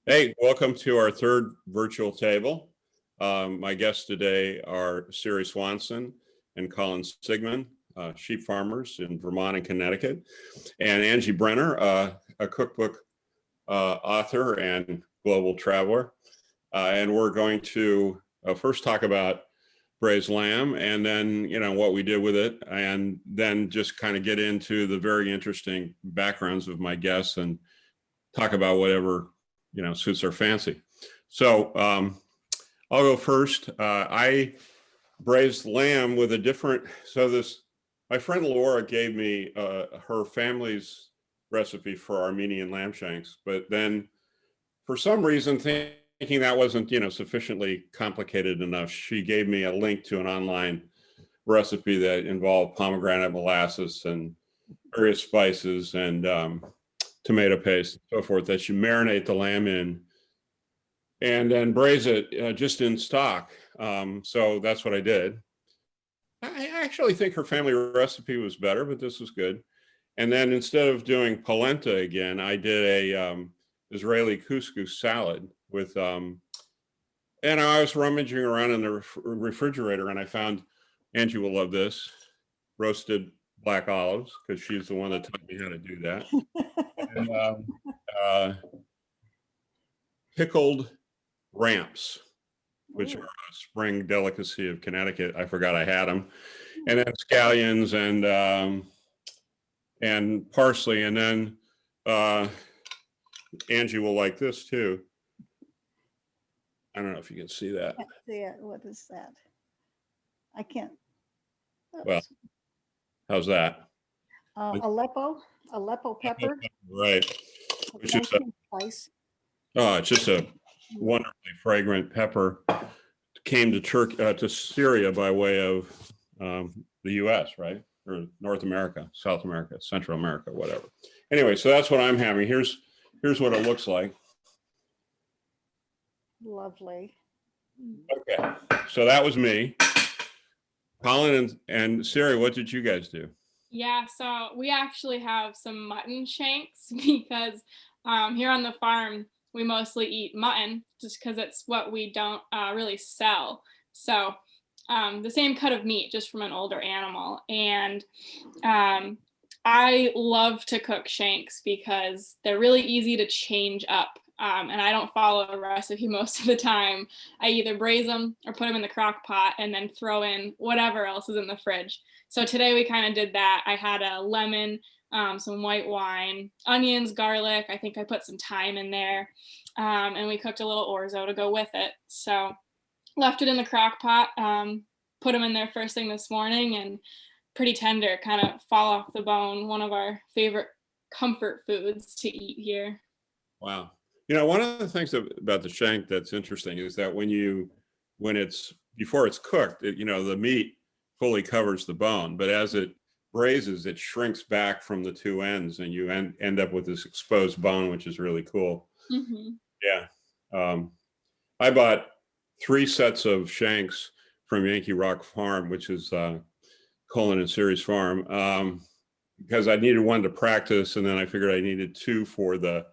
Hey, welcome to our third virtual table. My guests today are Siri Swanson and Colin Siegmund, sheep farmers in Vermont and Connecticut, and Angie Brenner, a cookbook author and global traveler. And we're going to first talk about braised lamb and then, what we did with it, and then just kind of get into the very interesting backgrounds of my guests and talk about whatever suits our fancy. So I'll go first. I braised lamb with a different, my friend Laura gave me her family's recipe for Armenian lamb shanks, but then for some reason, thinking that wasn't, sufficiently complicated enough, she gave me a link to an online recipe that involved pomegranate molasses and various spices and tomato paste and so forth that you marinate the lamb in and then braise it just in stock. So that's what I did. I actually think her family recipe was better, but this was good. And then instead of doing polenta again, I did a Israeli couscous salad with, and I was rummaging around in the refrigerator and I found, Angie will love this, roasted black olives, because she's the one that taught me how to do that. And pickled ramps, which are a spring delicacy of Connecticut. I forgot I had them. And then scallions and parsley. And then Angie will like this too. I don't know if you can see that. I can't see it. What is that? I can't. Oops. Well, how's that? Aleppo pepper. Right. Which is spice. It's just a wonderfully fragrant pepper. Came to Syria by way of the U.S., right? Or North America, South America, Central America, whatever. Anyway, so that's what I'm having. Here's what it looks like. Lovely. Okay, so that was me. Colin and Siri, what did you guys do? Yeah, so we actually have some mutton shanks because here on the farm, we mostly eat mutton just because it's what we don't really sell. So the same cut of meat, just from an older animal. And I love to cook shanks because they're really easy to change up. And I don't follow a recipe most of the time. I either braise them or put them in the crock pot and then throw in whatever else is in the fridge. So today we kind of did that. I had a lemon, some white wine, onions, garlic. I think I put some thyme in there. And we cooked a little orzo to go with it. So left it in the crock pot, put them in there first thing this morning, and pretty tender, kind of fall off the bone. One of our favorite comfort foods to eat here. Wow. One of the things about the shank that's interesting is that before it's cooked, the meat fully covers the bone, but as it braises, it shrinks back from the two ends and you end up with this exposed bone, which is really cool. Mm-hmm. Yeah. I bought 3 sets of shanks from Yankee Rock Farm, which is Colin and Siri's farm, because I needed one to practice, and then I figured I needed 2 for the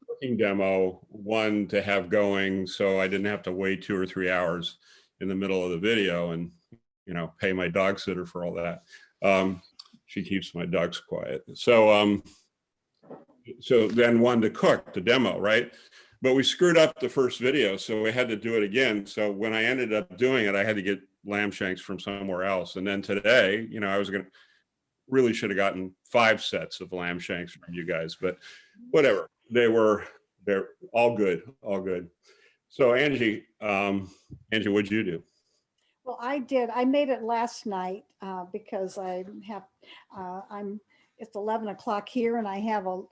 cooking demo, 1 to have going so I didn't have to wait 2 or 3 hours in the middle of the video and pay my dog sitter for all that. She keeps my dogs quiet. So then 1 to cook the demo, right? But we screwed up the first video, so we had to do it again. So when I ended up doing it, I had to get lamb shanks from somewhere else. And then today, I was really should have gotten 5 sets of lamb shanks from you guys, but whatever. They're all good. So Angie, what'd you do? Well, I made it last night because it's 11 o'clock here and I have a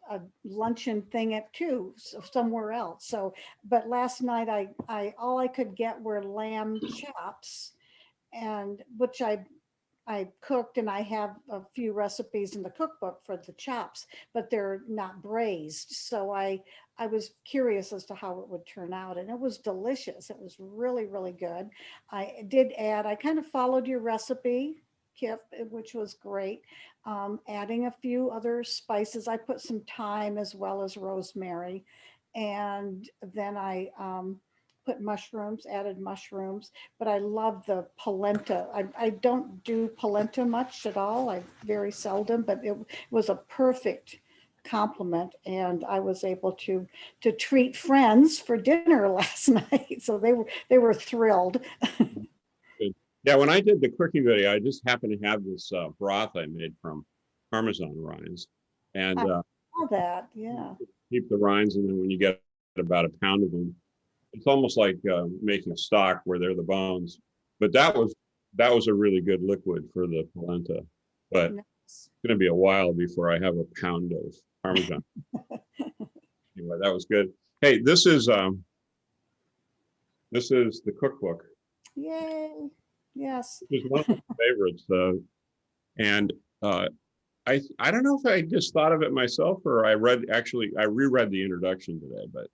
luncheon thing at 2 somewhere else. So, but last night all I could get were lamb chops, and which I cooked, and I have a few recipes in the cookbook for the chops, but they're not braised. So I was curious as to how it would turn out, and it was delicious. It was really, really good. I kind of followed your recipe, Kip, which was great. Adding a few other spices. I put some thyme as well as rosemary. and then I put mushrooms, added mushrooms, but I love the polenta. I don't do polenta much at all. I very seldom, but it was a perfect compliment, and I was able to treat friends for dinner last night, so they were thrilled. Good. Yeah, when I did the cooking video, I just happened to have this broth I made from Parmesan rinds, and I saw that, yeah. keep the rinds, and then when you get about a pound of them, it's almost like making stock where they're the bones. But that was a really good liquid for the polenta. But Nice. it's going to be a while before I have a pound of Parmesan. Anyway, that was good. Hey, this is the cookbook. Yay, yes. It's one of my favorites. And I don't know if I just thought of it myself or I reread the introduction today, but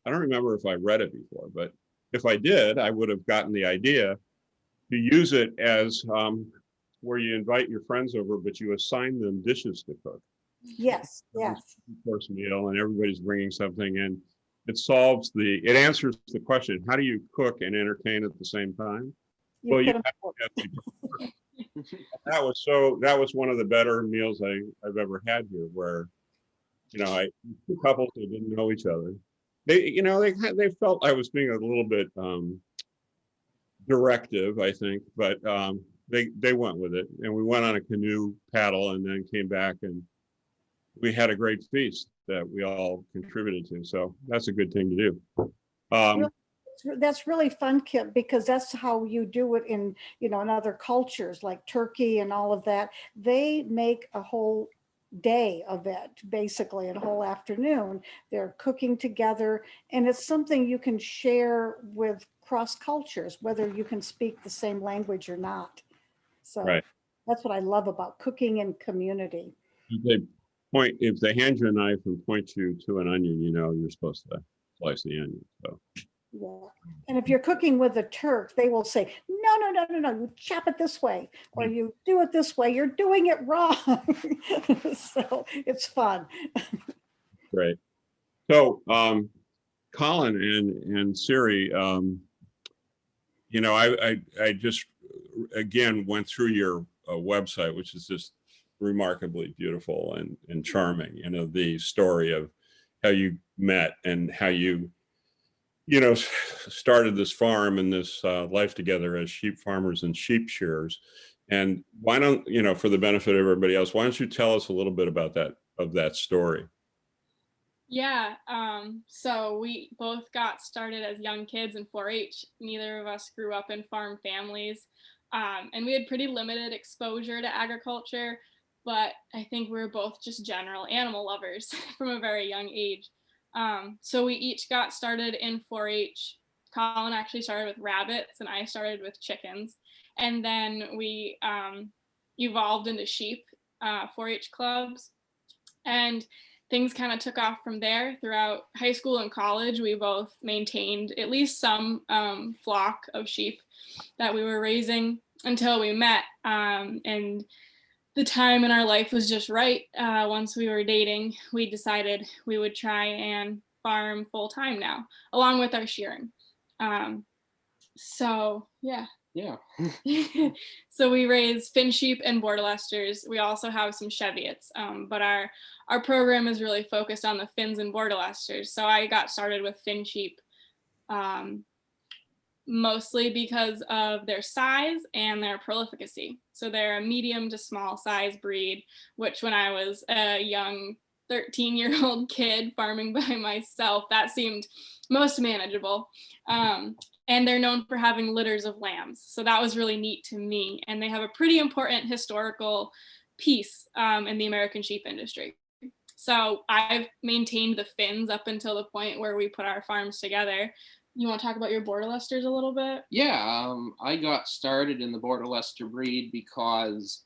I don't remember if I read it before. But if I did, I would have gotten the idea to use it as where you invite your friends over, but you assign them dishes to cook. Yes, yes. Course meal, and everybody's bringing something, and it answers the question: how do you cook and entertain at the same time? You Well, put you 'em- that was one of the better meals I've ever had here, where two couples that didn't know each other, they felt I was being a little bit directive, I think, but they went with it, and we went on a canoe paddle and then came back, and we had a great feast that we all contributed to. So that's a good thing to do. That's really fun, Kip, because that's how you do it in other cultures like Turkey and all of that. They make a whole day of it, basically a whole afternoon. They're cooking together, and it's something you can share with cross cultures, whether you can speak the same language or not. So Right. that's what I love about cooking and community. If they hand you a knife and point you to an onion, you're supposed to slice the onion. So Yeah. And if you're cooking with a Turk, they will say, no, you chop it this way, or you do it this way, you're doing it wrong. So it's fun. great. So Colin and Siri, I just again went through your website, which is just remarkably beautiful and charming. The story of how you met and how you started this farm and this life together as sheep farmers and sheep shearers. And why don't, for the benefit of everybody else, why don't you tell us a little bit about that story? Yeah, so we both got started as young kids in 4-H. Neither of us grew up in farm families, and we had pretty limited exposure to agriculture, but I think we were both just general animal lovers from a very young age. So we each got started in 4-H. Colin actually started with rabbits and I started with chickens. And then we evolved into sheep 4-H clubs. And things kind of took off from there. Throughout high school and college, we both maintained at least some flock of sheep that we were raising until we met. And the time in our life was just right. Once we were dating, we decided we would try and farm full time now, along with our shearing. So yeah. So we raise Finn sheep and Border Leicesters. We also have some Cheviots, but our program is really focused on the Finns and Border Leicesters. So I got started with Finn sheep, mostly because of their size and their prolificacy. So they're a medium to small size breed, which when I was a young 13-year-old kid farming by myself, that seemed most manageable. And they're known for having litters of lambs. So that was really neat to me. And they have a pretty important historical piece in the American sheep industry. So I've maintained the Finns up until the point where we put our farms together. You want to talk about your Border Leicesters a little bit? Yeah, I got started in the Border Leicester breed because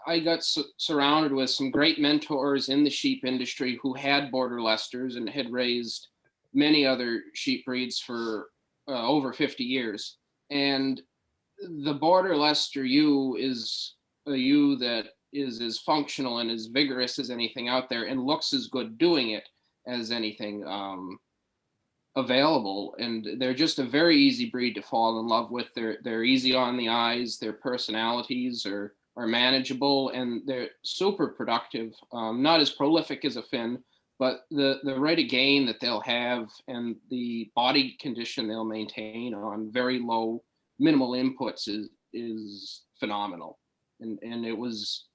I got surrounded with some great mentors in the sheep industry who had Border Leicesters and had raised many other sheep breeds for over 50 years. And the Border Leicester ewe is a ewe that is as functional and as vigorous as anything out there and looks as good doing it as anything available, and they're just a very easy breed to fall in love with. They're easy on the eyes. Their personalities are manageable, and they're super productive. Not as prolific as a Finn, but the rate of gain that they'll have and the body condition they'll maintain on very low minimal inputs is phenomenal. And it was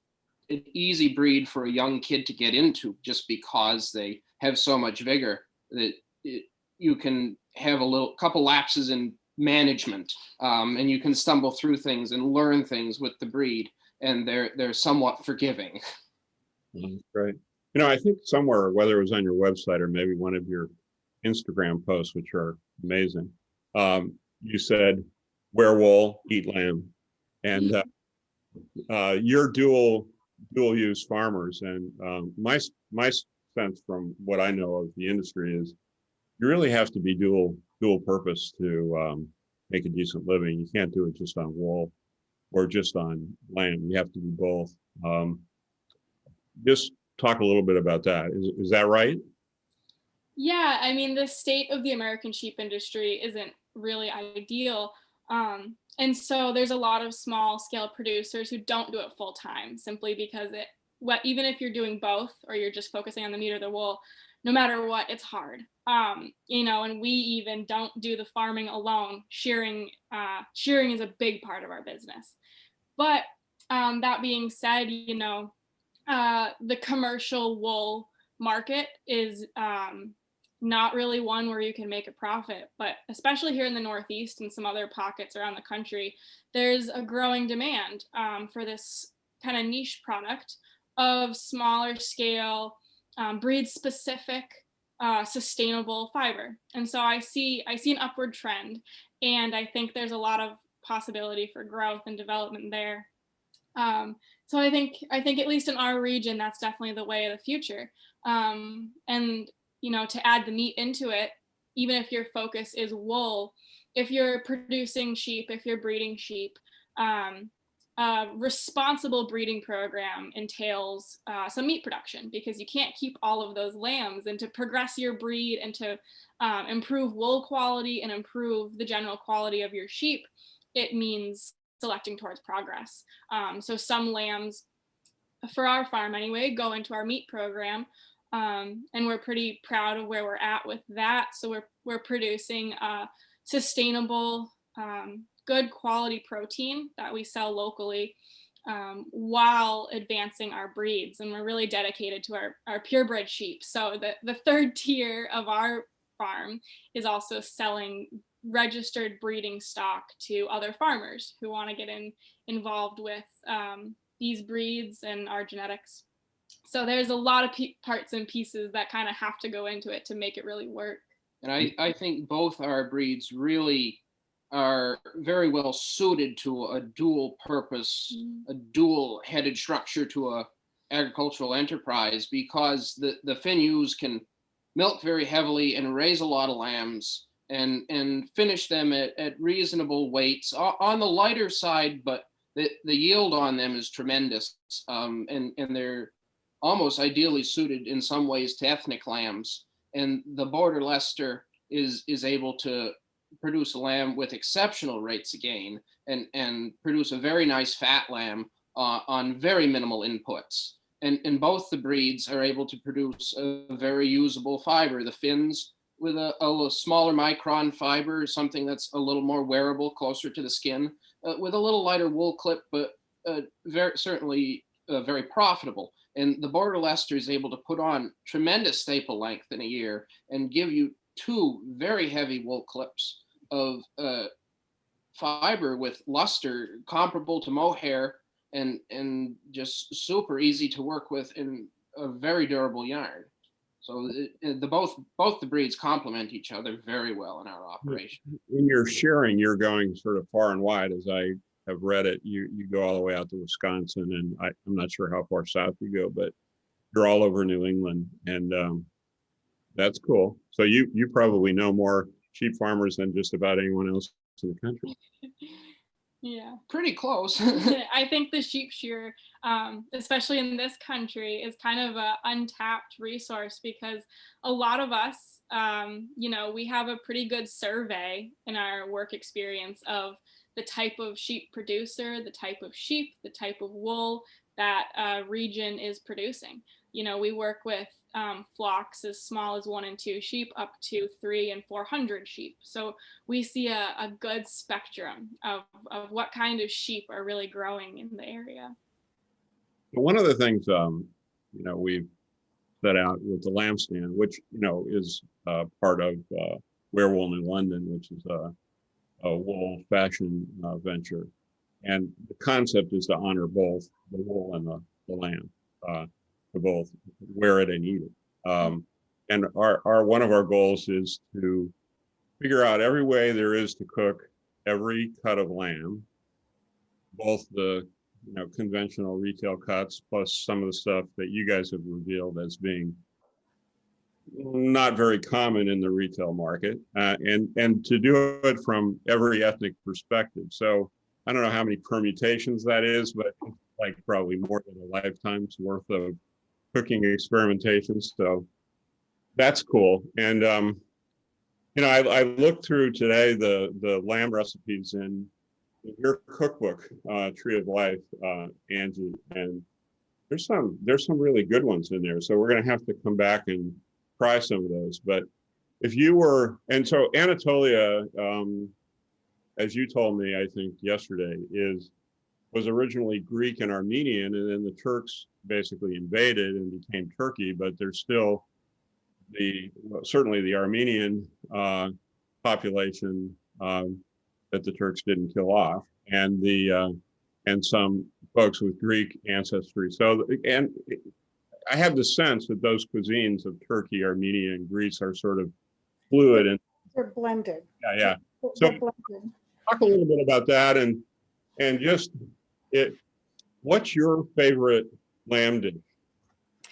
an easy breed for a young kid to get into, just because they have so much vigor that you can have a couple lapses in management, and you can stumble through things and learn things with the breed, and they're somewhat forgiving. Great. You know, I think somewhere, whether it was on your website or maybe one of your Instagram posts, which are amazing, you said, wear wool, eat lamb. And you're dual use farmers. And my sense from what I know of the industry is you really have to be dual purpose to make a decent living. You can't do it just on wool or just on lamb. You have to do both. Just talk a little bit about that. Is that right? Yeah, I mean, the state of the American sheep industry isn't really ideal. And so there's a lot of small scale producers who don't do it full time, simply because even if you're doing both or you're just focusing on the meat or the wool, no matter what, it's hard. And we even don't do the farming alone. Shearing is a big part of our business. But that being said, the commercial wool market is not really one where you can make a profit, but especially here in the Northeast and some other pockets around the country, there's a growing demand for this kind of niche product of smaller scale, breed specific, sustainable fiber. And so I see an upward trend, and I think there's a lot of possibility for growth and development there. So I think at least in our region, that's definitely the way of the future. And to add the meat into it, even if your focus is wool, if you're producing sheep, if you're breeding sheep, a responsible breeding program entails some meat production, because you can't keep all of those lambs. And to progress your breed and to improve wool quality and improve the general quality of your sheep, it means selecting towards progress. So some lambs, for our farm anyway, go into our meat program, and we're pretty proud of where we're at with that. So we're producing sustainable, good quality protein that we sell locally, while advancing our breeds. And we're really dedicated to our purebred sheep. So the third tier of our farm is also selling registered breeding stock to other farmers who want to get involved with these breeds and our genetics. So there's a lot of parts and pieces that kind of have to go into it to make it really work. And I think both our breeds really are very well suited to a dual purpose, a dual headed structure to a agricultural enterprise, because the Finn ewes can milk very heavily and raise a lot of lambs and finish them at reasonable weights on the lighter side, but the yield on them is tremendous. And they're almost ideally suited in some ways to ethnic lambs. And the Border Leicester is able to produce a lamb with exceptional rates of gain and produce a very nice fat lamb on very minimal inputs. And both the breeds are able to produce a very usable fiber. The Finns with a little smaller micron fiber, something that's a little more wearable, closer to the skin, with a little lighter wool clip, but certainly very profitable. And the Border Leicester is able to put on tremendous staple length in a year and give you 2 very heavy wool clips of fiber with luster comparable to mohair, and just super easy to work with in a very durable yarn. So both the breeds complement each other very well in our operation. In your shearing, you're going sort of far and wide, as I have read it. You go all the way out to Wisconsin, and I'm not sure how far south you go, but you're all over New England, and that's cool. So you probably know more sheep farmers than just about anyone else in the country. Yeah. Pretty close. I think the sheep shear, especially in this country, is kind of an untapped resource because a lot of us, we have a pretty good survey in our work experience of the type of sheep producer, the type of sheep, the type of wool that a region is producing. We work with flocks as small as 1 and 2 sheep up to 300 and 400 sheep. So we see a good spectrum of what kind of sheep are really growing in the area. One of the things, we've set out with the lamb stand, which, is part of Wearwool New London, which is a wool fashion venture. And the concept is to honor both the wool and the lamb, to both wear it and eat it. And one of our goals is to figure out every way there is to cook every cut of lamb, both the conventional retail cuts plus some of the stuff that you guys have revealed as being not very common in the retail market, and to do it from every ethnic perspective. So I don't know how many permutations that is, but it's like probably more than a lifetime's worth of cooking experimentations. So that's cool. And I looked through today the lamb recipes in your cookbook, Tree of Life, Angie, and there's some really good ones in there. So we're going to have to come back and try some of those. But if you were, and so Anatolia, as you told me, I think yesterday, was originally Greek and Armenian, and then the Turks basically invaded and became Turkey, but there's still certainly the Armenian population that the Turks didn't kill off, and some folks with Greek ancestry. So, and I have the sense that those cuisines of Turkey, Armenia, and Greece are sort of fluid and They're blended. yeah. They're So blended. talk a little bit about that, and just what's your favorite lamb dish?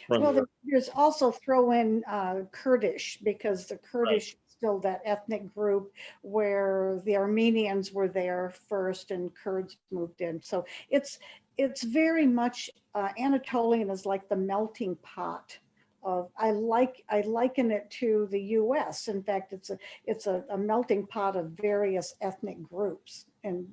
Well, there's also throw in Kurdish, because the Kurdish is still that ethnic group where the Armenians were there first and Kurds moved in. So it's very much Anatolian is like the melting pot of, I liken it to the US. In fact, it's a melting pot of various ethnic groups. And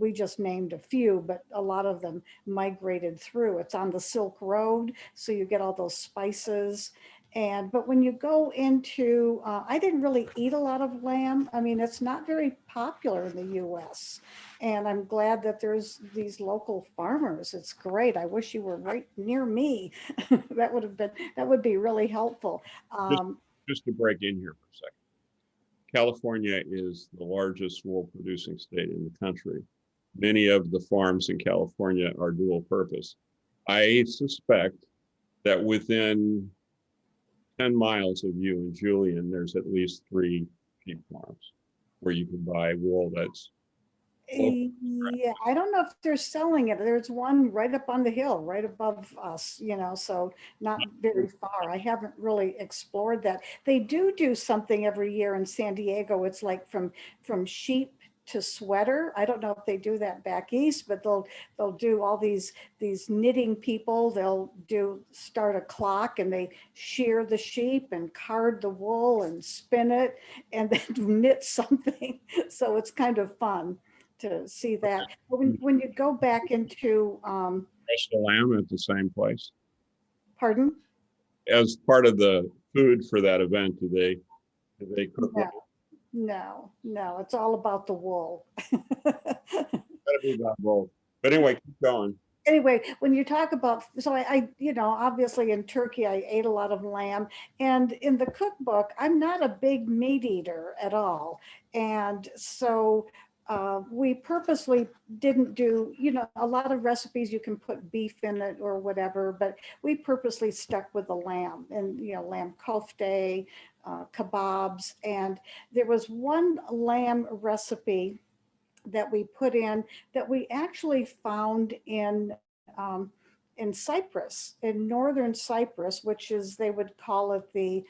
we just named a few, but a lot of them migrated through. It's on the Silk Road, so you get all those spices. But when you go into, I didn't really eat a lot of lamb. I mean, it's not very popular in the US. And I'm glad that there's these local farmers. It's great. I wish you were right near me. That would be really helpful. Just to break in here for a second. California is the largest wool producing state in the country. Many of the farms in California are dual purpose. I suspect that within 10 miles of you and Julian, there's at least 3 sheep farms where you can buy wool that's local. Yeah, I don't know if they're selling it. There's one right up on the hill, right above us, so not very far. I haven't really explored that. They do something every year in San Diego. It's like from sheep to sweater. I don't know if they do that back east, but they'll do all these knitting people. They'll start a clock and they shear the sheep and card the wool and spin it and then knit something. So it's kind of fun to see that. When you go back into Roast the lamb at the same place. Pardon? As part of the food for that event, do they cook? No, it's all about the wool. Gotta be about both. But anyway, keep going. Anyway, when you talk about, so I obviously in Turkey, I ate a lot of lamb, and in the cookbook, I'm not a big meat eater at all. And so we purposely didn't do, a lot of recipes you can put beef in it or whatever, but we purposely stuck with the lamb and, lamb kofte, kebabs. And there was one lamb recipe that we put in that we actually found in Cyprus, in northern Cyprus, which is, they would call it the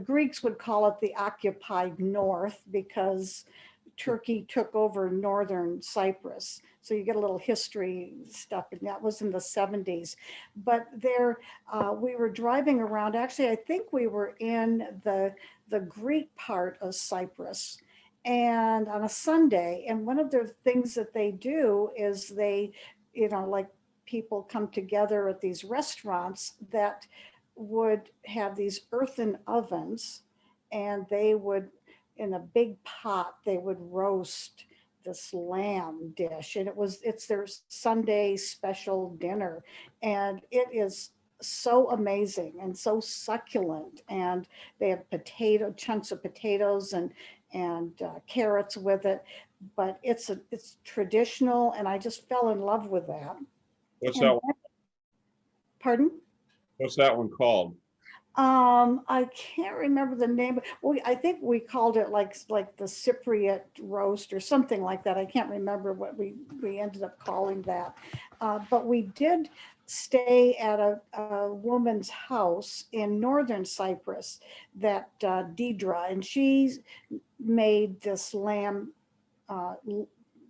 Greeks would call it the occupied north, because Turkey took over northern Cyprus. So you get a little history stuff, and that was in the 70s. But there, we were driving around. Actually, I think we were in the Greek part of Cyprus, and on a Sunday. And one of the things that they do is they, like people come together at these restaurants that would have these earthen ovens, and they would, in a big pot, they would roast this lamb dish, and it's their Sunday special dinner, and it is so amazing and so succulent. And they have chunks of potatoes and carrots with it, but it's traditional, and I just fell in love with that. What's And that one? Pardon? What's that one called? I can't remember the name. Well, I think we called it like the Cypriot roast or something like that. I can't remember what we ended up calling that. But we did stay at a woman's house in northern Cyprus, that Deidre, and she made this lamb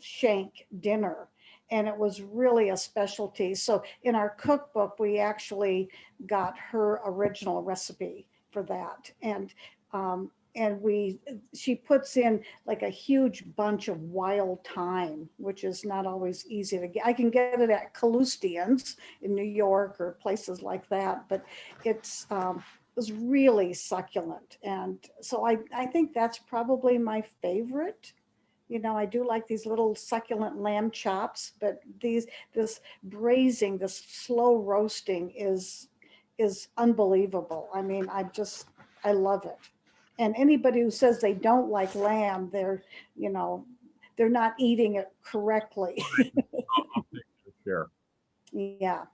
shank dinner, and it was really a specialty. So in our cookbook, we actually got her original recipe for that. And she puts in like a huge bunch of wild thyme, which is not always easy to get. I can get it at Kalustyan's in New York or places like that, but it was really succulent. And so I think that's probably my favorite. I do like these little succulent lamb chops, but this braising, this slow roasting is unbelievable. I mean, I love it. And anybody who says they don't like lamb, they're not eating it correctly. Sure. Yeah.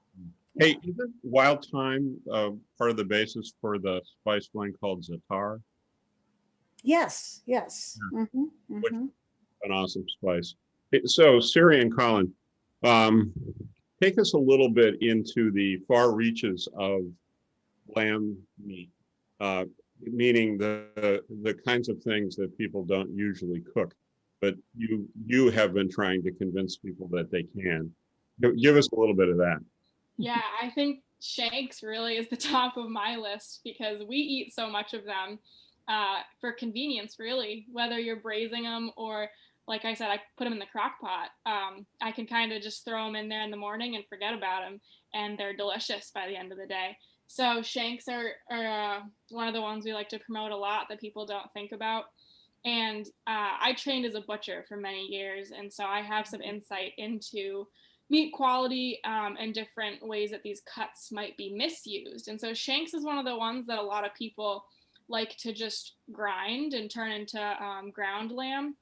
Hey, isn't wild thyme part of the basis for the spice blend called za'atar? Yes. Yes. Yeah. Which- Mm-hmm. An awesome spice. So Siri and Colin, take us a little bit into the far reaches of lamb meat, meaning the kinds of things that people don't usually cook, but you have been trying to convince people that they can. Give us a little bit of that. Yeah, I think shanks really is the top of my list because we eat so much of them for convenience, really, whether you're braising them or, like I said, I put them in the crock pot. I can kind of just throw them in there in the morning and forget about them, and they're delicious by the end of the day. So shanks are one of the ones we like to promote a lot that people don't think about. And I trained as a butcher for many years, and so I have some insight into meat quality and different ways that these cuts might be misused. And so shanks is one of the ones that a lot of people like to just grind and turn into ground lamb.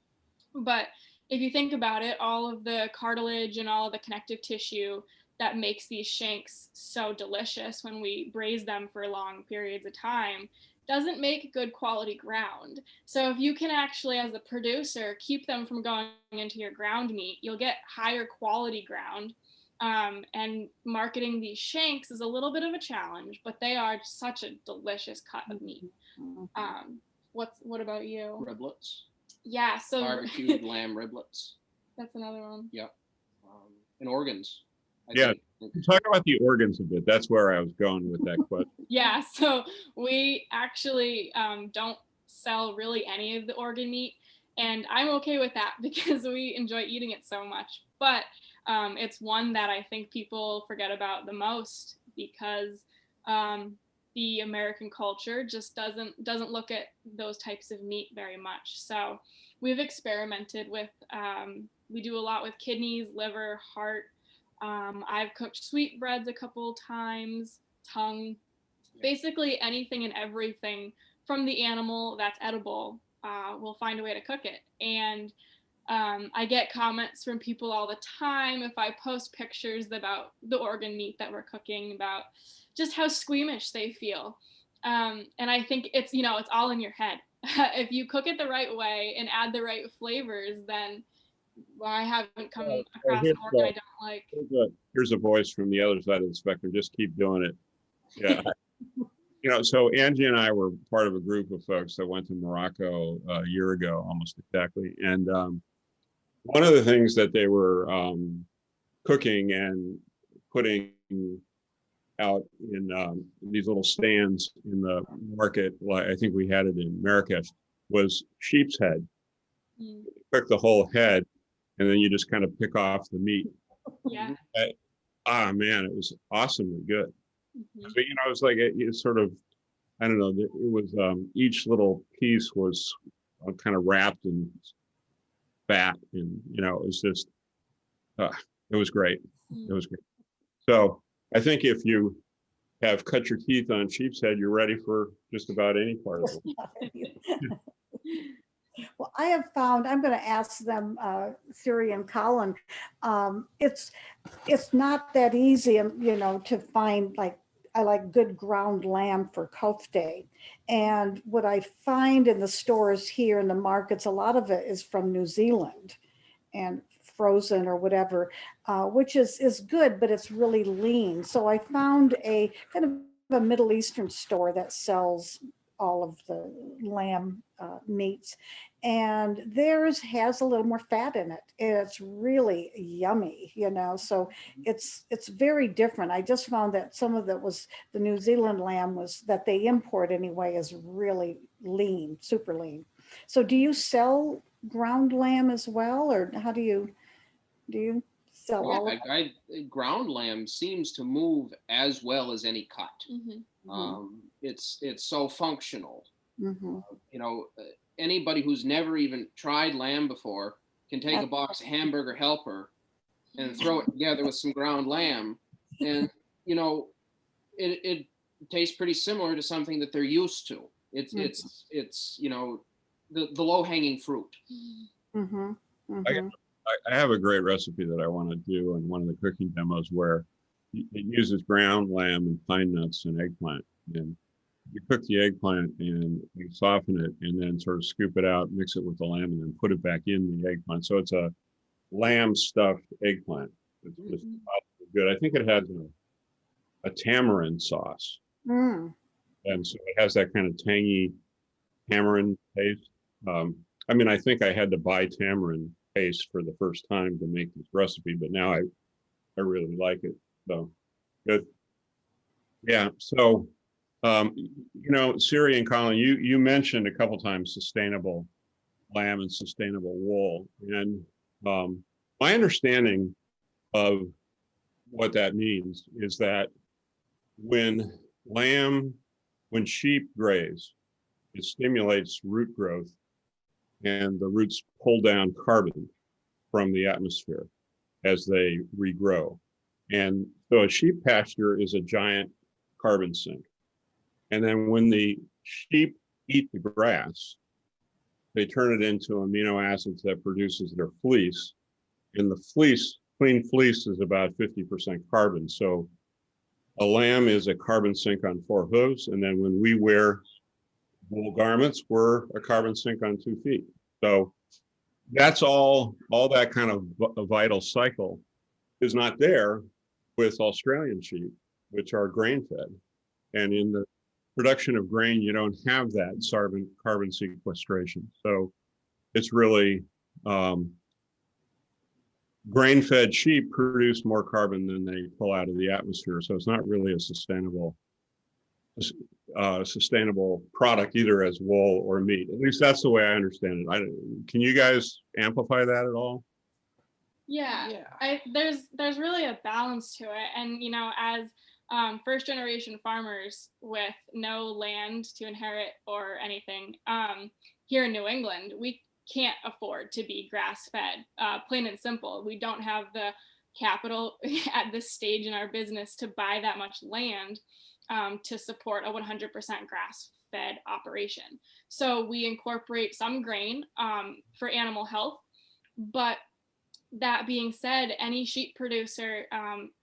But if you think about it, all of the cartilage and all of the connective tissue that makes these shanks so delicious when we braise them for long periods of time doesn't make good quality ground. So if you can actually, as a producer, keep them from going into your ground meat, you'll get higher quality ground. And marketing these shanks is a little bit of a challenge, but they are such a delicious cut of meat. What about you? Riblets. Yeah, so Barbecued lamb riblets. That's another one. Yep. And organs. Yeah. Talk about the organs a bit. That's where I was going with that question. Yeah, so we actually don't sell really any of the organ meat, and I'm okay with that because we enjoy eating it so much. But it's one that I think people forget about the most because the American culture just doesn't look at those types of meat very much. So we've experimented with, we do a lot with kidneys, liver, heart. I've cooked sweetbreads a couple times, tongue, basically anything and everything from the animal that's edible. We'll find a way to cook it. And I get comments from people all the time if I post pictures about the organ meat that we're cooking, about just how squeamish they feel. And I think it's all in your head. If you cook it the right way and add the right flavors, then I haven't come across an organ I don't like. Here's a voice from the other side of the spectrum. Just keep doing it. Yeah. So Angie and I were part of a group of folks that went to Morocco a year ago, almost exactly. And one of the things that they were cooking and putting out in these little stands in the market, like I think we had it in Marrakesh, was sheep's head. Mm. Cook the whole head, and then you just kind of pick off the meat. Yeah. Man, it was awesomely good. Mhm. So, it's like it's sort of, I don't know, it was each little piece was kind of wrapped in fat, and it was just, it was great. It was great. So I think if you have cut your teeth on sheep's head, you're ready for just about any part of it. Well, I have found, I'm going to ask them, Siri and Colin, it's not that easy, to find, like, I like good ground lamb for kofte. And what I find in the stores here in the markets, a lot of it is from New Zealand and frozen or whatever, which is good, but it's really lean. So I found a kind of a Middle Eastern store that sells all of the lamb meats, and theirs has a little more fat in it. It's really yummy, so it's very different. I just found that some of that was the New Zealand lamb was that they import anyway is really lean, super lean. So do you sell ground lamb as well, or how do you sell all of it? Ground lamb seems to move as well as any cut. Mhm. It's so functional. Mm-hmm. Anybody who's never even tried lamb before can take a That's box of hamburger helper and throw it together with some ground lamb, and it tastes pretty similar to something that they're used to. It's the low hanging fruit. Mm-hmm. I, Mm-hmm. I have a great recipe that I want to do in one of the cooking demos where it uses ground lamb and pine nuts and eggplant. And you cook the eggplant and you soften it and then sort of scoop it out, mix it with the lamb, and then put it back in the eggplant. So it's a lamb stuffed eggplant. It's just good. I think it has a tamarind sauce. Mm. And so it has that kind of tangy tamarind taste. I think I had to buy tamarind paste for the first time to make this recipe, but now I really like it. So good. Yeah. So, Siri and Colin, you mentioned a couple times sustainable lamb and sustainable wool, and my understanding of what that means is that when sheep graze, it stimulates root growth, and the roots pull down carbon from the atmosphere as they regrow. And so a sheep pasture is a giant carbon sink. And then when the sheep eat the grass, they turn it into amino acids that produces their fleece. And the clean fleece is about 50% carbon. So a lamb is a carbon sink on 4 hooves. And then when we wear wool garments, we're a carbon sink on 2 feet. So that's all that kind of a vital cycle is not there with Australian sheep, which are grain fed. And in the production of grain, you don't have that carbon sequestration. So it's really grain fed sheep produce more carbon than they pull out of the atmosphere. So it's not really a sustainable product either as wool or meat. At least that's the way I understand it. Can you guys amplify that at all? Yeah. There's really a balance to it, and as first generation farmers with no land to inherit or anything, here in New England, we can't afford to be grass fed. Plain and simple, we don't have the capital at this stage in our business to buy that much land to support a 100% grass fed operation. So we incorporate some grain for animal health, but that being said, any sheep producer,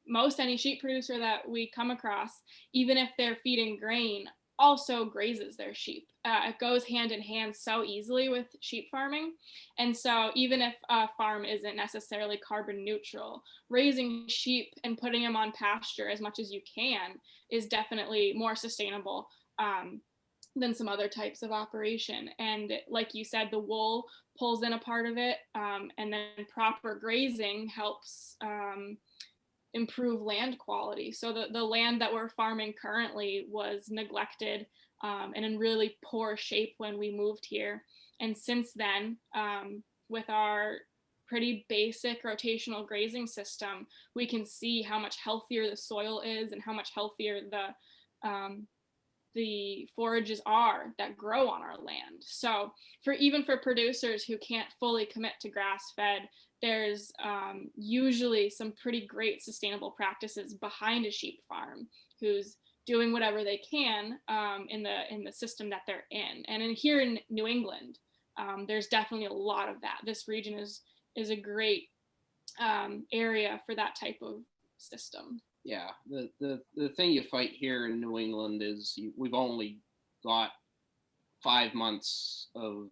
most any sheep producer that we come across, even if they're feeding grain, also grazes their sheep. It goes hand in hand so easily with sheep farming. And so even if a farm isn't necessarily carbon neutral, raising sheep and putting them on pasture as much as you can is definitely more sustainable than some other types of operation. And like you said, the wool pulls in a part of it, and then proper grazing helps improve land quality. So the land that we're farming currently was neglected and in really poor shape when we moved here. And since then, with our pretty basic rotational grazing system, we can see how much healthier the soil is and how much healthier the forages are that grow on our land. So even for producers who can't fully commit to grass-fed, there's usually some pretty great sustainable practices behind a sheep farm who's doing whatever they can in the system that they're in. And here in New England, there's definitely a lot of that. This region is a great area for that type of system. Yeah, the thing you fight here in New England is we've only got 5 months of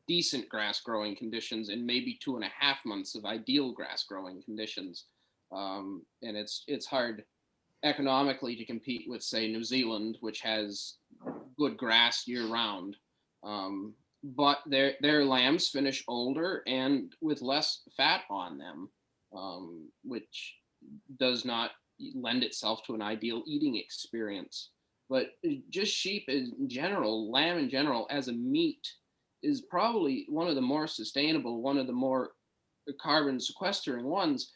decent grass growing conditions and maybe 2.5 months of ideal grass growing conditions. And it's hard economically to compete with, say, New Zealand, which has good grass year round. But their lambs finish older and with less fat on them, which does not lend itself to an ideal eating experience. But just sheep in general, lamb in general, as a meat, is probably one of the more sustainable, one of the more carbon sequestering ones,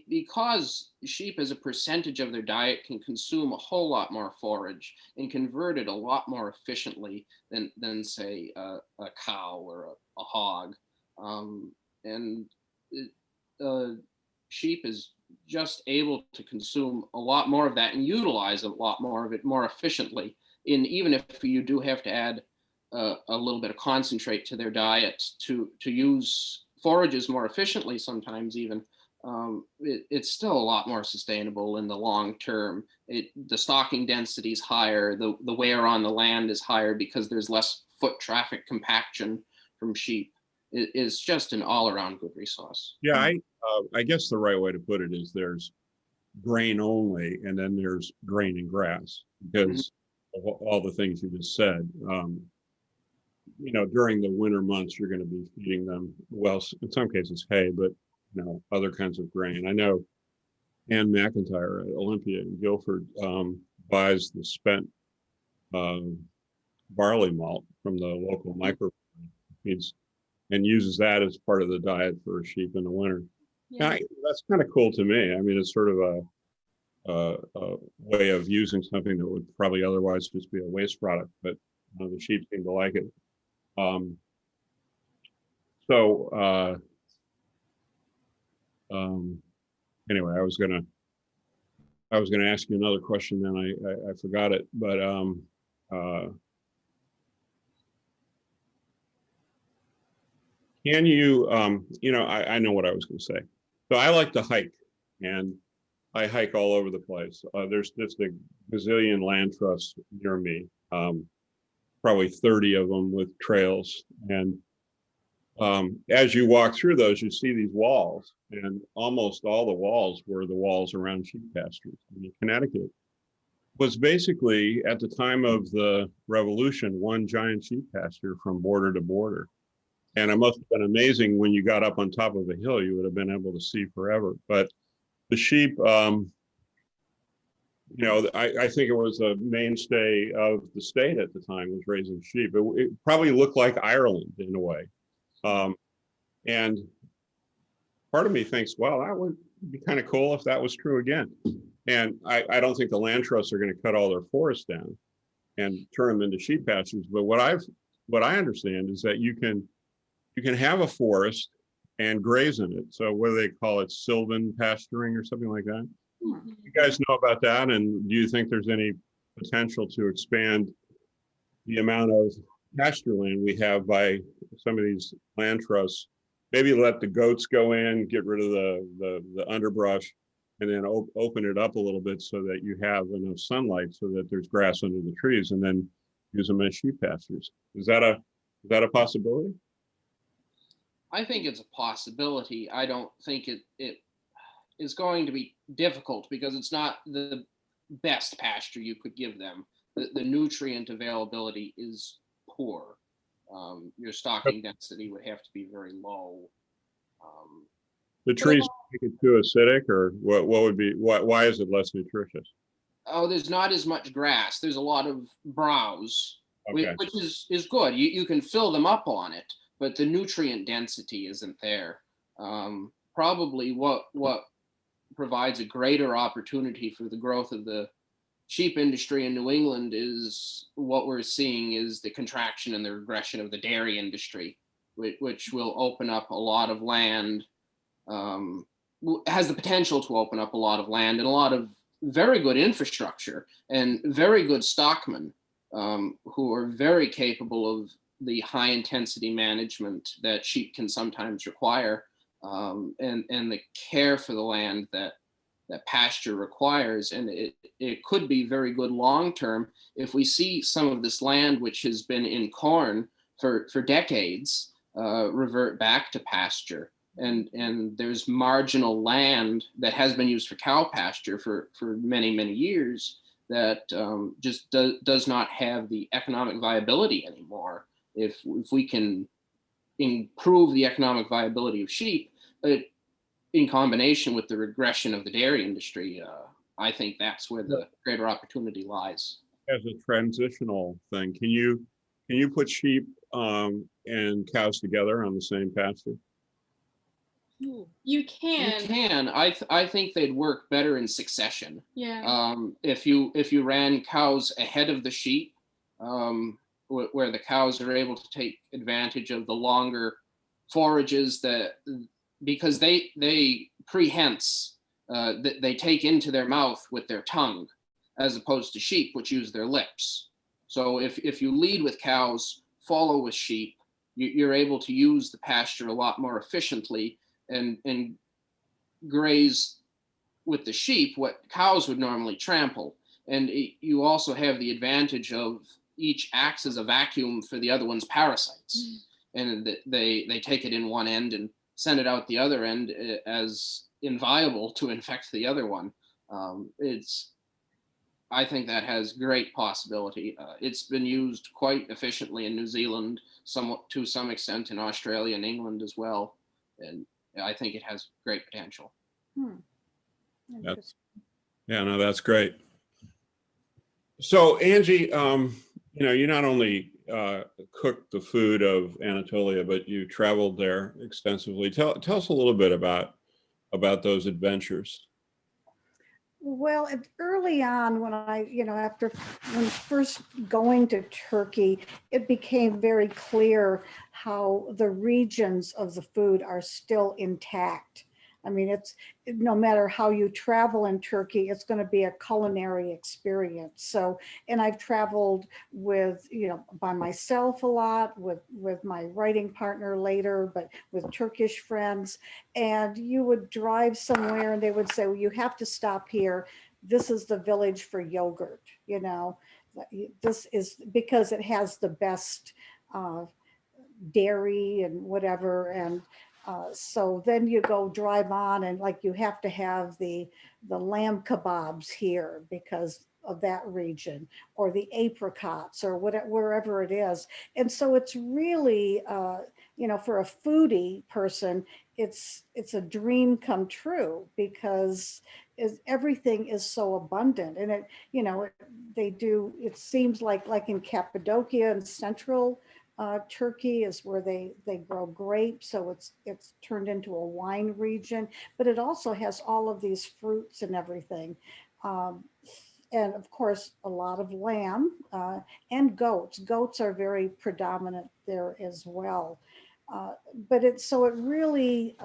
because sheep as a percentage of their diet can consume a whole lot more forage and convert it a lot more efficiently than say a cow or a hog. Sheep is just able to consume a lot more of that and utilize a lot more of it more efficiently. And even if you do have to add a little bit of concentrate to their diet to use forages more efficiently, sometimes even, it's still a lot more sustainable in the long term. The stocking density is higher, the wear on the land is higher because there's less foot traffic compaction from sheep. It's just an all-around good resource. Yeah, I guess the right way to put it is there's grain only, and then there's grain and grass, because of all the things you just said. During the winter months, you're going to be feeding them, well, in some cases hay, but other kinds of grain. I know Ann McIntyre at Olympia in Guilford buys the spent barley malt from the local micro feeds and uses that as part of the diet for sheep in the winter. Yeah. That's kind of cool to me. I mean, it's sort of a way of using something that would probably otherwise just be a waste product, but the sheep seem to like it. Anyway, I was gonna ask you another question, then I forgot it, but can you, I know what I was going to say. So I like to hike, and I hike all over the place. There's just a gazillion land trusts near me, probably 30 of them with trails. And as you walk through those, you see these walls, and almost all the walls were the walls around sheep pastures. I mean, Connecticut was basically, at the time of the Revolution, one giant sheep pasture from border to border. And it must have been amazing when you got up on top of a hill, you would have been able to see forever. But the sheep, I think it was a mainstay of the state at the time, was raising sheep. It probably looked like Ireland in a way. And part of me thinks, well, that would be kind of cool if that was true again. And I don't think the land trusts are going to cut all their forests down and turn them into sheep pastures. But what I understand is that you can have a forest and graze in it. So what do they call it? Sylvan pasturing or something like that? Mm-hmm. You guys know about that? And do you think there's any potential to expand the amount of pasture land we have by some of these land trusts? Maybe let the goats go in, get rid of the underbrush, and then open it up a little bit so that you have enough sunlight so that there's grass under the trees, and then use them as sheep pastures. Is that a possibility? I think it's a possibility. I don't think it is going to be difficult, because it's not the best pasture you could give them. the nutrient availability is poor. Your stocking density would have to be very low. The trees make it too acidic, or what would be, why is it less nutritious? Oh, there's not as much grass. There's a lot of browse, Okay. which is good. You can fill them up on it, but the nutrient density isn't there. Probably what provides a greater opportunity for the growth of the sheep industry in New England is what we're seeing is the contraction and the regression of the dairy industry, which will open up a lot of land, has the potential to open up a lot of land and a lot of very good infrastructure and very good stockmen who are very capable of the high intensity management that sheep can sometimes require, and the care for the land that pasture requires. And it could be very good long term if we see some of this land which has been in corn for decades revert back to pasture. And there's marginal land that has been used for cow pasture for many years that just does not have the economic viability anymore. If we can improve the economic viability of sheep, in combination with the regression of the dairy industry, I think that's where the greater opportunity lies. As a transitional thing, can you put sheep and cows together on the same pasture? You can. You can. I think they'd work better in succession. Yeah. If you ran cows ahead of the sheep, where the cows are able to take advantage of the longer forages because they prehense, they take into their mouth with their tongue, as opposed to sheep, which use their lips. So if you lead with cows, follow with sheep, you're able to use the pasture a lot more efficiently and graze with the sheep what cows would normally trample. And you also have the advantage of each acts as a vacuum for the other one's parasites. And they take it in one end and send it out the other end as inviable to infect the other one. I think that has great possibility. It's been used quite efficiently in New Zealand, somewhat to some extent in Australia and England as well. And I think it has great potential. Yeah, no, that's great. So Angie, you not only cooked the food of Anatolia, but you traveled there extensively. Tell us a little bit about those adventures. Well, early on when when first going to Turkey, it became very clear how the regions of the food are still intact. I mean, it's no matter how you travel in Turkey, it's going to be a culinary experience. So, and I've traveled with, by myself a lot, with my writing partner later, but with Turkish friends. And you would drive somewhere and they would say, well, you have to stop here. This is the village for yogurt, this is because it has the best dairy and whatever. And so then you go drive on and like you have to have the lamb kebabs here because of that region, or the apricots, or wherever it is. And so it's really, for a foodie person, it's a dream come true because everything is so abundant. And it seems like in Cappadocia and central Turkey is where they grow grapes, so it's turned into a wine region, but it also has all of these fruits and everything. And of course, a lot of lamb and goats. Goats are very predominant there as well. But it really,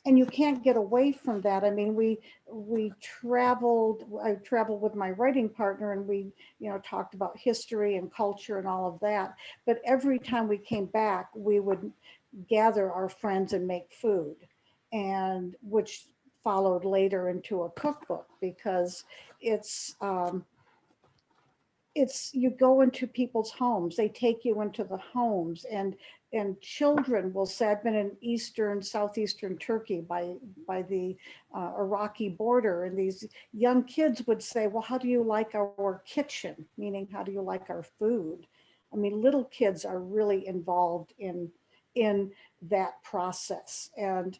and you can't get away from that. I mean, I traveled with my writing partner and we, talked about history and culture and all of that. But every time we came back, we would gather our friends and make food, and which followed later into a cookbook because it's, you go into people's homes, they take you into the homes, and children will say, I've been in southeastern Turkey by the Iraqi border, and these young kids would say, well, how do you like our kitchen? Meaning, how do you like our food? I mean, little kids are really involved in that process. And,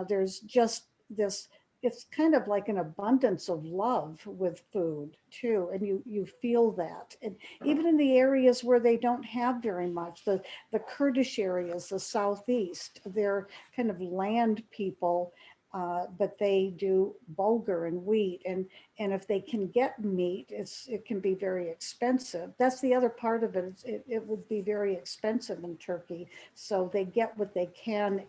there's just this, it's kind of like an abundance of love with food too. And you feel that. And even in the areas where they don't have very much, the Kurdish areas, the Southeast, they're kind of land people, but they do bulgur and wheat. And if they can get meat, it can be very expensive. That's the other part of it. It would be very expensive in Turkey. So they get what they can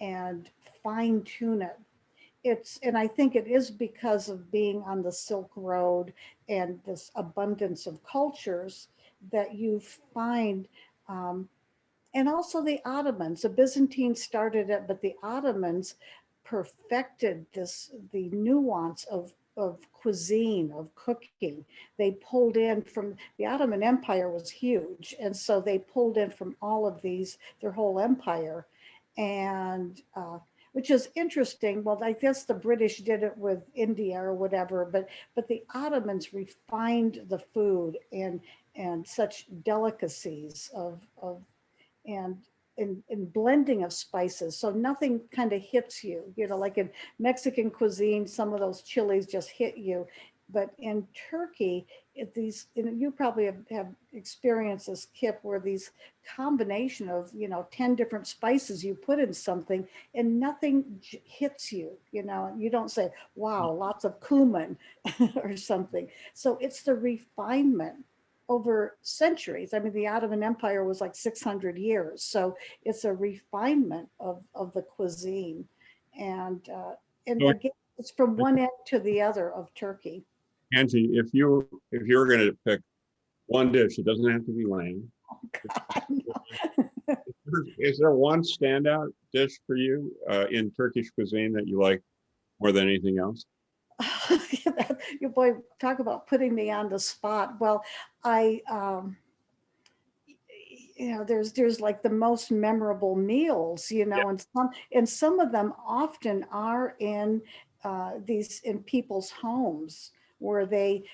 and fine tune it. And I think it is because of being on the Silk Road and this abundance of cultures that you find, and also the Ottomans. The Byzantines started it, but the Ottomans perfected the nuance of cuisine, of cooking. They pulled in from, the Ottoman Empire was huge, and so they pulled in from all of these, their whole empire, and which is interesting. Well, I guess the British did it with India or whatever, but the Ottomans refined the food and such delicacies and blending of spices. So nothing kind of hits you, like in Mexican cuisine, some of those chilies just hit you. But in Turkey, you probably have experienced this, Kip, where these combination of, 10 different spices you put in something and nothing hits you, you don't say, wow, lots of cumin or something. So it's the refinement over centuries. I mean, the Ottoman Empire was like 600 years. So it's a refinement of the cuisine. And again, it's from one end to the other of Turkey. Angie, if you were going to pick one dish, it doesn't have to be lamb. God, Is there one standout dish for you in Turkish cuisine that you like more than anything else? You boy, talk about putting me on the spot. Well, there's like the most memorable meals, and some of them often are in people's homes where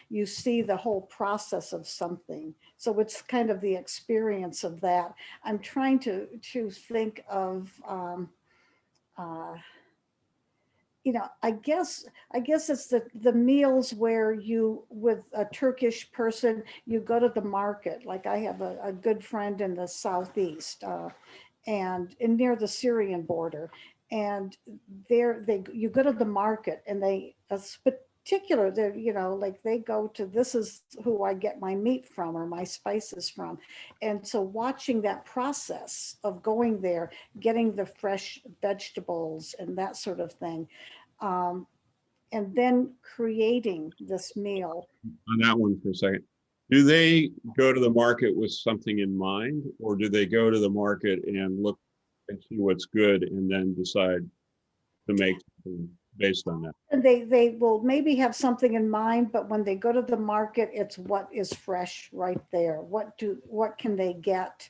you see the whole process of something. So it's kind of the experience of that. I'm trying to think of, I guess it's the meals where you, with a Turkish person, you go to the market. Like I have a good friend in the Southeast and near the Syrian border. And you go to the market and particular, like they go to, this is who I get my meat from or my spices from. And so watching that process of going there, getting the fresh vegetables and that sort of thing, and then creating this meal. On that one for a second, do they go to the market with something in mind, or do they go to the market and look and see what's good and then decide to make something based on that? And they will maybe have something in mind, but when they go to the market, it's what is fresh right there. What can they get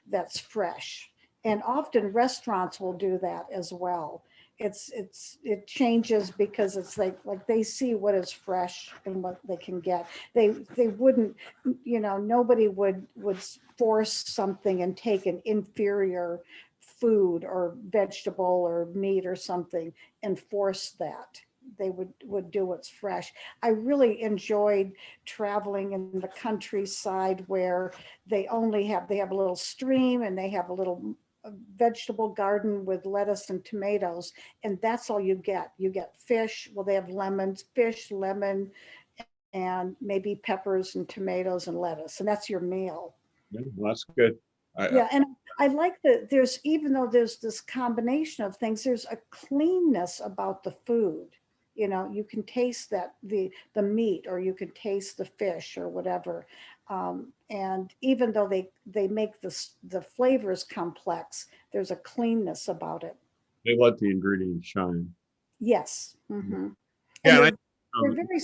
that's fresh? And often restaurants will do that as well. It changes because it's like they see what is fresh and what they can get. They wouldn't, nobody would force something and take an inferior food or vegetable or meat or something and force that. They would do what's fresh. I really enjoyed traveling in the countryside where they have a little stream and they have a little vegetable garden with lettuce and tomatoes, and that's all you get. You get fish. Well, they have fish, lemon, and maybe peppers and tomatoes and lettuce, and that's your meal. Yeah, well, that's good. And I like that even though there's this combination of things, there's a cleanness about the food. You can taste that the meat, or you can taste the fish or whatever. And even though they make the flavors complex, there's a cleanness about it. They let the ingredients shine. Yes. Mm-hmm. Yeah, they're very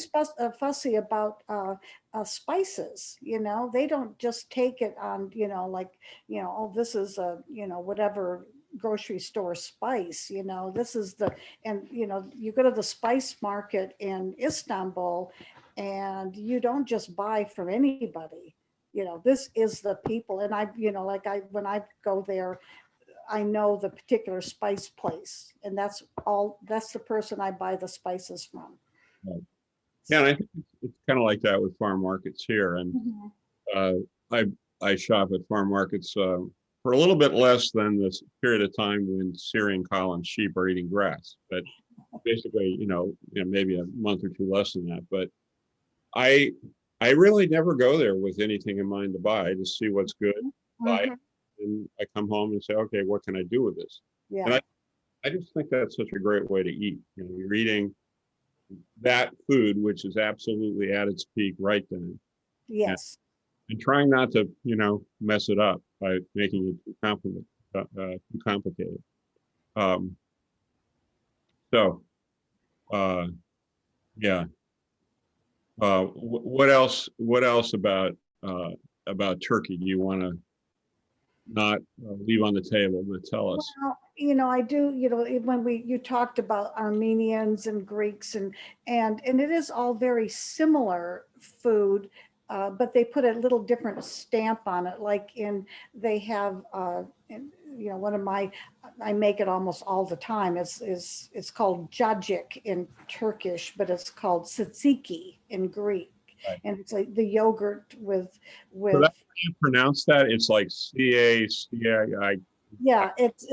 fussy about spices, you know, they don't just take it on, you know, like, you know, oh, this is a, you know, whatever grocery store spice, you know, this is the, and, you know, you go to the spice market in Istanbul and you don't just buy from anybody, you know, this is the people. And I, you know, like when I go there, I know the particular spice place, and that's the person I buy the spices from. Right. Yeah, and I think it's kind of like that with farm markets here. And I shop at farm markets for a little bit less than this period of time when Siri and Colin sheep are eating grass. But basically, maybe a month or two less than that. But I really never go there with anything in mind to buy. I just see what's good, buy it, and I come home and say, okay, what can I do with this? Yeah. And I just think that's such a great way to eat. You know, you're eating that food, which is absolutely at its peak right then. Yes. And trying not to, mess it up by making it too complicated. Yeah. What else? What else about turkey do you want to not leave on the table? But tell us. Well, I do. When you talked about Armenians and Greeks and it is all very similar food, but they put a little different stamp on it. Like they have, I make it almost all the time. It's called cacik in Turkish, but it's called tzatziki in Greek. Right. And it's like the yogurt with. So that's how you pronounce that? It's like C-A-C-A-I. Yeah, it's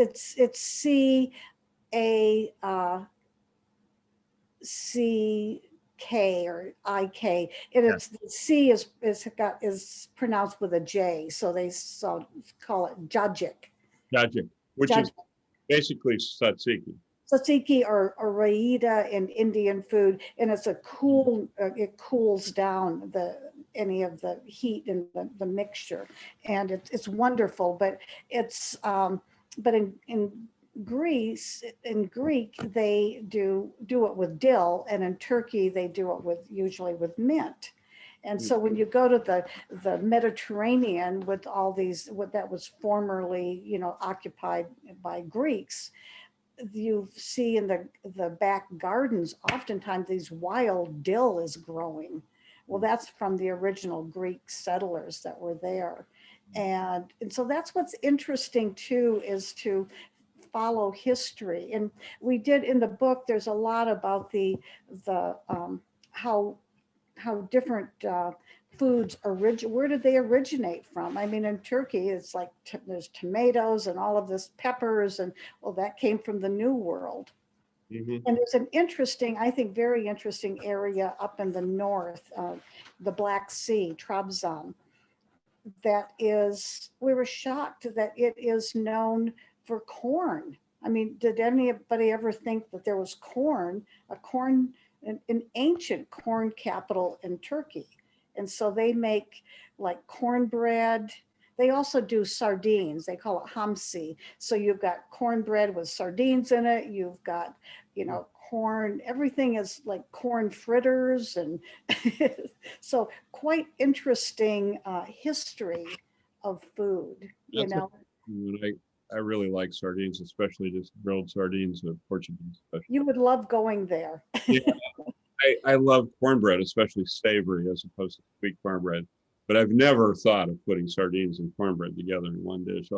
C-A-C-K or I-K. It's the C is pronounced with a J, so they call it cacik. Cacik, which is basically tzatziki. Tzatziki or raita in Indian food, and it's it cools down any of the heat in the mixture, and it's wonderful. But it's but in Greece, in Greek, they do it with dill, and in Turkey they do it usually with mint. And so when you go to the Mediterranean with all these, what that was formerly, occupied by Greeks, you see in the back gardens, oftentimes these wild dill is growing. Well, that's from the original Greek settlers that were there. And so that's what's interesting too, is to follow history. And we did in the book, there's a lot about the how different foods where did they originate from? I mean, in Turkey, it's like there's tomatoes and all of this peppers, and well, that came from the New World. Mm-hmm. And there's an interesting, I think, very interesting area up in the north, the Black Sea, Trabzon, we were shocked that it is known for corn. I mean, did anybody ever think that there was an ancient corn capital in Turkey? And so they make like cornbread. They also do sardines. They call it hamsi. So you've got cornbread with sardines in it. You've got, corn. Everything is like corn fritters. And so quite interesting history of food, I really like sardines, especially just grilled sardines of Portuguese. You would love going there. Yeah. I love cornbread, especially savory as opposed to sweet cornbread. But I've never thought of putting sardines and cornbread together in one dish.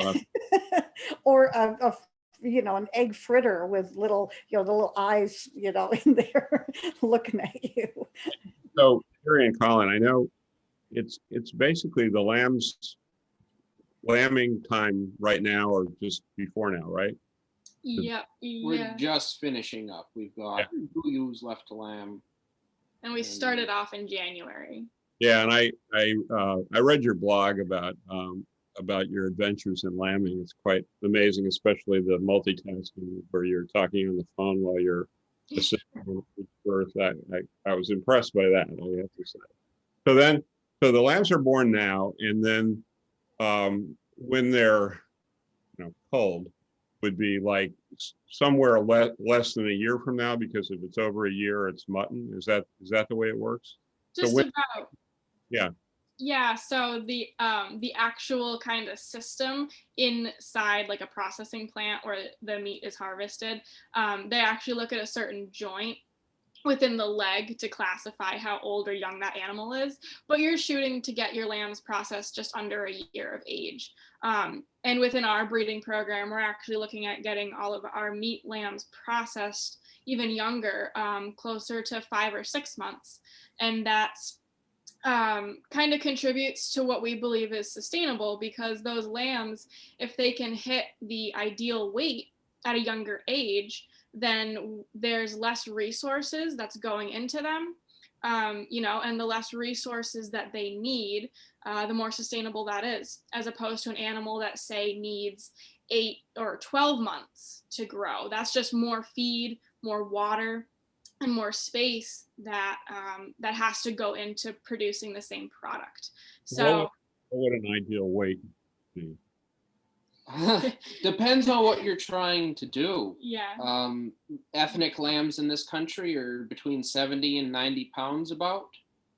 Or an egg fritter with little, the little eyes, in there looking at you. So, Siri and Colin, I know it's basically the lambing time right now, or just before now, right? Yeah. We're just finishing up. We've got 2 ewes left to lamb. And we started off in January. Yeah, and I read your blog about your adventures in lambing. It's quite amazing, especially the multitasking where you're talking on the phone while you're assisting with birth. I was impressed by that, I have to say. So the lambs are born now, and then when they're culled, would be like somewhere less than a year from now, because if it's over a year, it's mutton. Is that the way it works? Just So about. yeah. Yeah, so the actual kind of system inside like a processing plant where the meat is harvested, they actually look at a certain joint within the leg to classify how old or young that animal is. But you're shooting to get your lambs processed just under a year of age. And within our breeding program, we're actually looking at getting all of our meat lambs processed even younger, closer to 5 or 6 months. And that's kind of contributes to what we believe is sustainable, because those lambs, if they can hit the ideal weight at a younger age, then there's less resources that's going into them, and the less resources that they need, the more sustainable that is, as opposed to an animal that say needs 8 or 12 months to grow. That's just more feed, more water, and more space that that has to go into producing the same product. So what would an ideal weight be? Depends on what you're trying to do. Yeah. Ethnic lambs in this country are between 70 and 90 pounds about,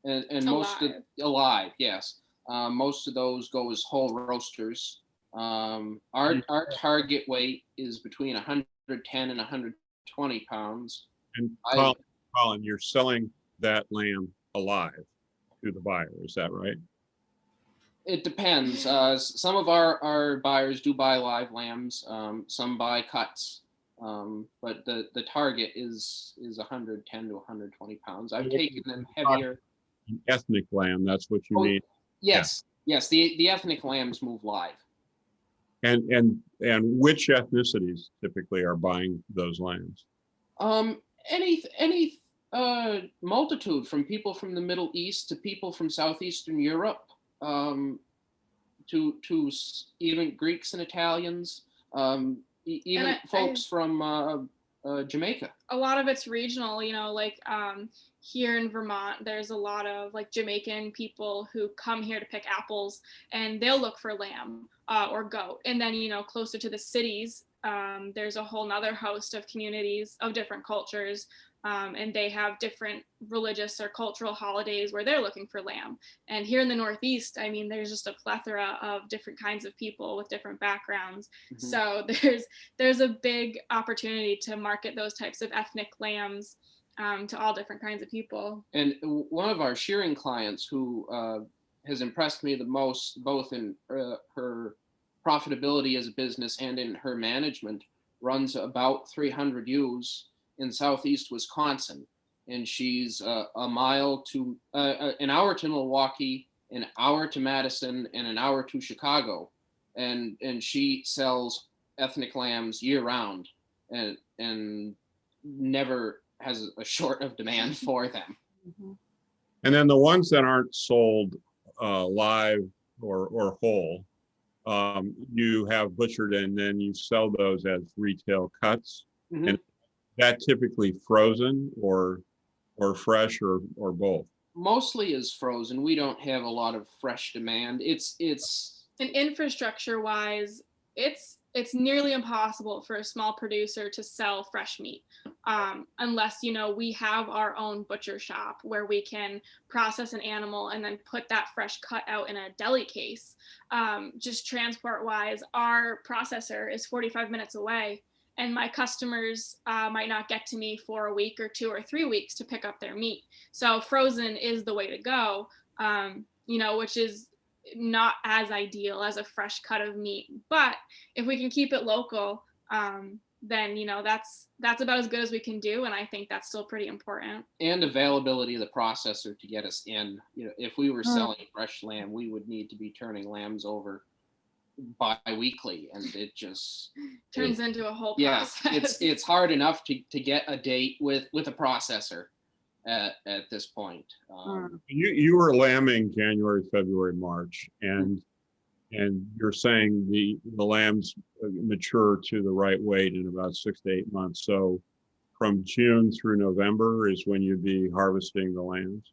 and most of alive, yes. Most of those go as whole roasters. Our target weight is between 110 and 120 pounds. And Colin, you're selling that lamb alive to the buyer, is that right? It depends. Some of our buyers do buy live lambs. Some buy cuts. But the target is 110 to 120 pounds. I've taken them heavier. An ethnic lamb, that's what you mean? Yes, yeah. Yes. The ethnic lambs move live. And which ethnicities typically are buying those lambs? Any multitude, from people from the Middle East to people from Southeastern Europe, to even Greeks and Italians, even folks from Jamaica. A lot of it's regional, like here in Vermont, there's a lot of like Jamaican people who come here to pick apples, and they'll look for lamb or goat. And then, closer to the cities, there's a whole nother host of communities of different cultures, and they have different religious or cultural holidays where they're looking for lamb. And here in the Northeast, I mean, there's just a plethora of different kinds of people with different backgrounds. Mm-hmm. So there's a big opportunity to market those types of ethnic lambs to all different kinds of people. And one of our shearing clients who has impressed me the most, both in her profitability as a business and in her management, runs about 300 ewes in Southeast Wisconsin. And she's an hour to Milwaukee, an hour to Madison, and an hour to Chicago. And she sells ethnic lambs year round and never has a short of demand for them. Mm-hmm. And then the ones that aren't sold live or whole, you have butchered and then you sell those as retail cuts. Mm-hmm. And that typically frozen or fresh or both? Mostly is frozen. We don't have a lot of fresh demand. It's and infrastructure wise, it's nearly impossible for a small producer to sell fresh meat, unless we have our own butcher shop where we can process an animal and then put that fresh cut out in a deli case. Just transport wise, our processor is 45 minutes away, and my customers might not get to me for a week or 2 or 3 weeks to pick up their meat. So frozen is the way to go, which is not as ideal as a fresh cut of meat. But if we can keep it local, then that's about as good as we can do, and I think that's still pretty important. And availability of the processor to get us in. If we were selling fresh lamb, we would need to be turning lambs over bi-weekly, and it just turns into a whole process. It's hard enough to get a date with a processor at this point. You were lambing January, February, March, and you're saying the lambs mature to the right weight in about 6 to 8 months. So from June through November is when you'd be harvesting the lambs?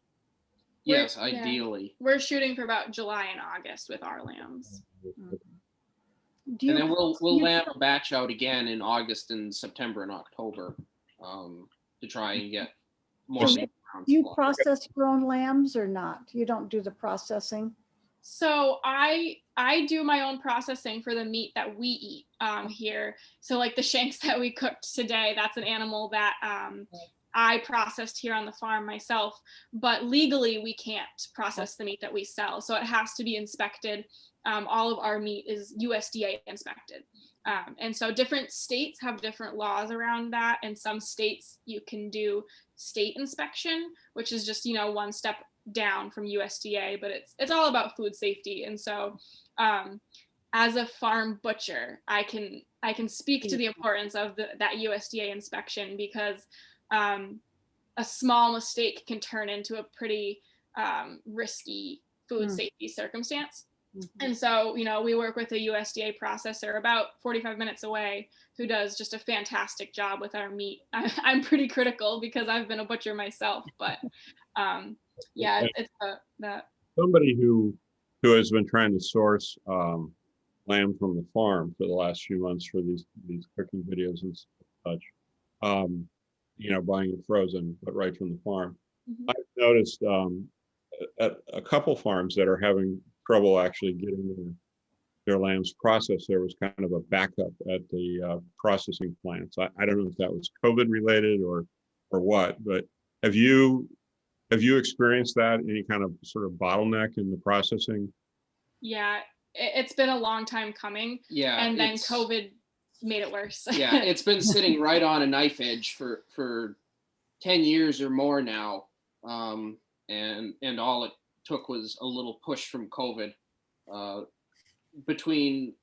Yes, ideally. We're shooting for about July and August with our lambs. Do you And then we'll you- lamb a batch out again in August and September and October to try and get more. So meat do you around. process your own lambs or not? You don't do the processing? So I do my own processing for the meat that we eat here. So like the shanks that we cooked today, that's an animal that I processed here on the farm myself. But legally, we can't process the meat that we sell. So it has to be inspected. All of our meat is USDA inspected. And so different states have different laws around that. And some states you can do state inspection, which is just, one step down from USDA, but it's all about food safety. And so as a farm butcher, I can speak to the importance of that USDA inspection, because a small mistake can turn into a pretty risky food safety circumstance. And so, we work with a USDA processor about 45 minutes away who does just a fantastic job with our meat. I'm pretty critical because I've been a butcher myself, but yeah, it's that. Somebody who has been trying to source lamb from the farm for the last few months for these cooking videos and such, buying it frozen, but right from the farm. Mm-hmm. I've noticed at a couple farms that are having trouble actually getting their lambs processed. There was kind of a backup at the processing plants. I don't know if that was COVID related or what, but have you experienced that, any kind of sort of bottleneck in the processing? Yeah, it's been a long time coming. Yeah. And then COVID made it worse. Yeah, it's been sitting right on a knife edge for 10 years or more now. And all it took was a little push from COVID between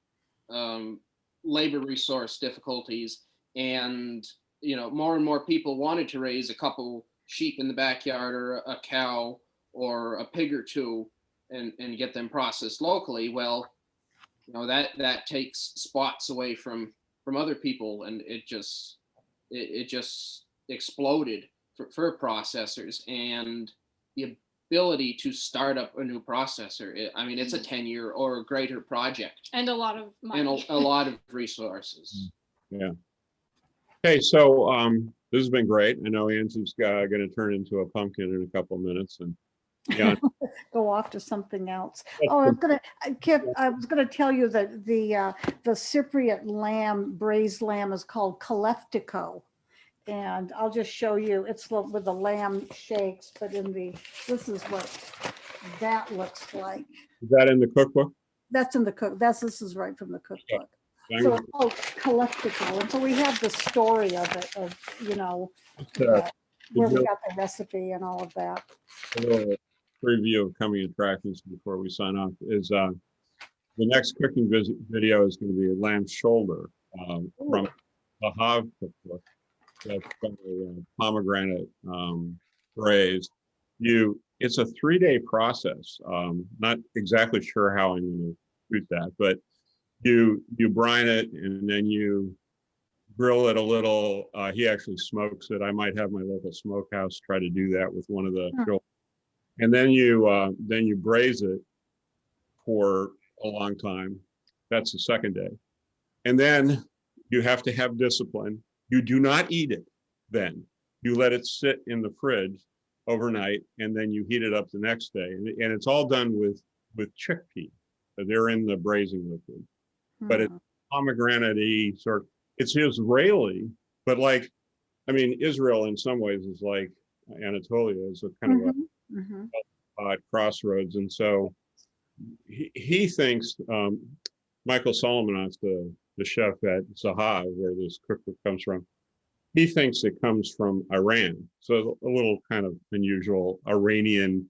labor resource difficulties and, more and more people wanted to raise a couple sheep in the backyard or a cow or a pig or two and get them processed locally. Well, that takes spots away from other people, and it just exploded for processors. And the ability to start up a new processor, it's a 10-year or greater project and a lot of money and a lot of resources. Yeah. Okay, so this has been great. I know Angie's going to turn into a pumpkin in a couple of minutes, and yeah, Go off to something else. Oh, I was gonna tell you that the Cypriot lamb, braised lamb, is called Kaleftico. And I'll just show you, it's with the lamb shakes, but this is what that looks like. is that in the cookbook? That's in the this is right from the cookbook. So it's called Kaleftico. And so we have the story of it, where we got the recipe and all of that. A little preview of coming attractions before we sign off is the next cooking video is going to be a lamb shoulder from the Hav cookbook. That's a pomegranate braised. It's a 3-day process. Not exactly sure how I'm going to shoot that, but you brine it and then you grill it a little. He actually smokes it. I might have my local smokehouse try to do that with one of the shoulders. And then you braise it for a long time. That's the second day. And then you have to have discipline. You do not eat it then. You let it sit in the fridge overnight, and then you heat it up the next day. And it's all done with chickpea. So they're in the braising liquid. But it's pomegranate-y sort of, it's Israeli, but Israel in some ways is like Anatolia, is a kind of a odd crossroads. And so he thinks, Michael Solomonoff, the chef at Zahav, where this cookbook comes from, he thinks it comes from Iran. So a little kind of unusual Iranian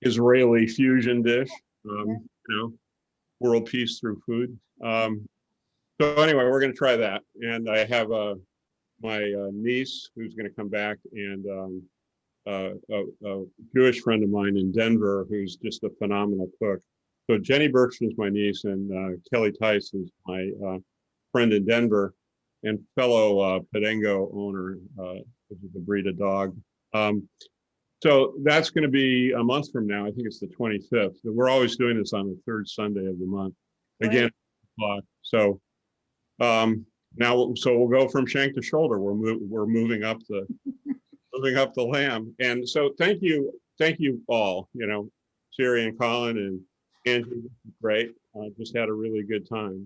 Israeli fusion dish, world peace through food. So anyway, we're going to try that. And I have my niece who's going to come back, and a Jewish friend of mine in Denver who's just a phenomenal cook. So Jenny Bergstrom is my niece, and Kelly Tice is my friend in Denver and fellow Padengo owner, which is a breed of dog. So that's going to be a month from now. I think it's the 25th. We're always doing this on the third Sunday of the month. Again, o'clock. So now, so we'll go from shank to shoulder. We're moving up the lamb. And so thank you all. You know, Siri and Colin and Angie, great. Just had a really good time.